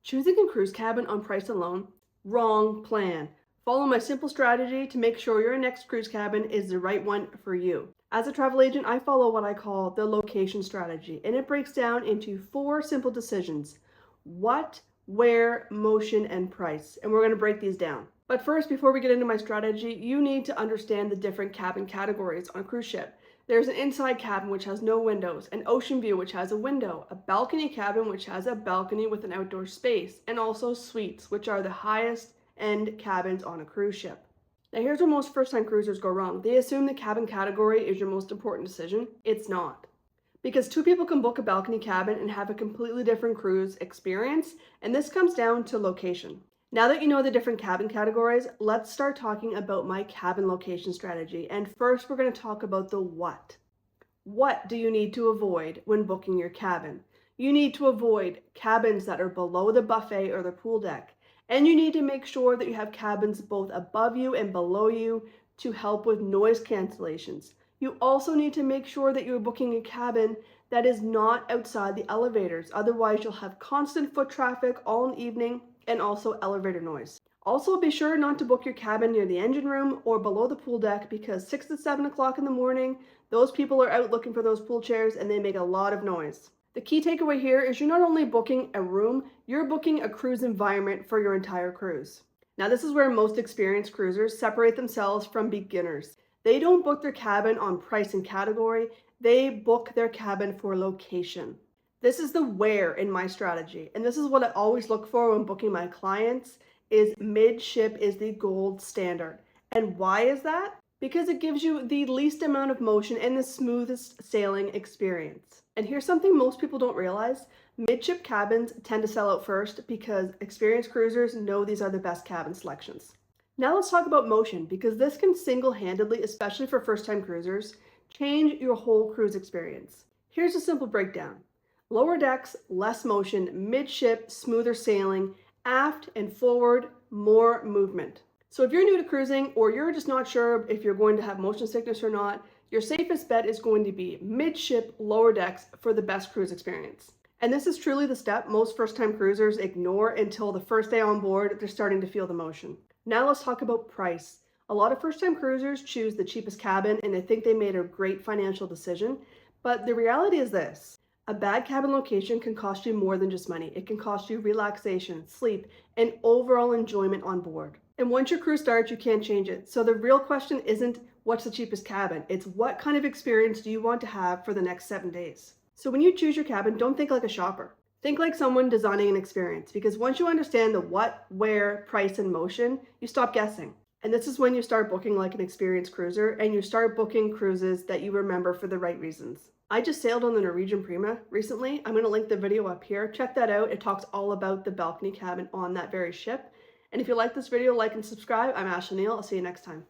Choosing a cruise cabin on price alone? Wrong plan. Follow my simple strategy to make sure your next cruise cabin is the right one for you. As a travel agent, I follow what I call the location strategy, and it breaks down into 4 simple decisions: what, where, motion, and price. And we're going to break these down. But first, before we get into my strategy, you need to understand the different cabin categories on a cruise ship. There's an inside cabin which has no windows, an ocean view which has a window, a balcony cabin which has a balcony with an outdoor space, and also suites, which are the highest end cabins on a cruise ship. Now here's where most first-time cruisers go wrong. They assume the cabin category is your most important decision. It's not. Because 2 people can book a balcony cabin and have a completely different cruise experience, and this comes down to location. Now that you know the different cabin categories, let's start talking about my cabin location strategy. And first, we're going to talk about the what. What do you need to avoid when booking your cabin? You need to avoid cabins that are below the buffet or the pool deck. And you need to make sure that you have cabins both above you and below you to help with noise cancellations. You also need to make sure that you're booking a cabin that is not outside the elevators. Otherwise, you'll have constant foot traffic all evening and also elevator noise. Also, be sure not to book your cabin near the engine room or below the pool deck, because 6 to 7 o'clock in the morning, those people are out looking for those pool chairs and they make a lot of noise. The key takeaway here is you're not only booking a room, you're booking a cruise environment for your entire cruise. Now, this is where most experienced cruisers separate themselves from beginners. They don't book their cabin on price and category, they book their cabin for location. This is the where in my strategy, and this is what I always look for when booking my clients. Is midship is the gold standard. And why is that? Because it gives you the least amount of motion and the smoothest sailing experience. And here's something most people don't realize: midship cabins tend to sell out first because experienced cruisers know these are the best cabin selections. Now let's talk about motion, because this can single-handedly, especially for first-time cruisers, change your whole cruise experience. Here's a simple breakdown. Lower decks, less motion; midship, smoother sailing; aft and forward, more movement. So if you're new to cruising, or you're just not sure if you're going to have motion sickness or not, your safest bet is going to be midship, lower decks for the best cruise experience. And this is truly the step most first-time cruisers ignore until the first day on board they're starting to feel the motion. Now let's talk about price. A lot of first-time cruisers choose the cheapest cabin and they think they made a great financial decision, but the reality is this: a bad cabin location can cost you more than just money. It can cost you relaxation, sleep, and overall enjoyment on board. And once your cruise starts, you can't change it. So the real question isn't what's the cheapest cabin, it's what kind of experience do you want to have for the next 7 days. So when you choose your cabin, don't think like a shopper. Think like someone designing an experience, because once you understand the what, where, price, and motion, you stop guessing. And this is when you start booking like an experienced cruiser, and you start booking cruises that you remember for the right reasons. I just sailed on the Norwegian Prima recently. I'm going to link the video up here. Check that out. It talks all about the balcony cabin on that very ship. And if you like this video, like and subscribe. I'm Ashley Neal. I'll see you next time.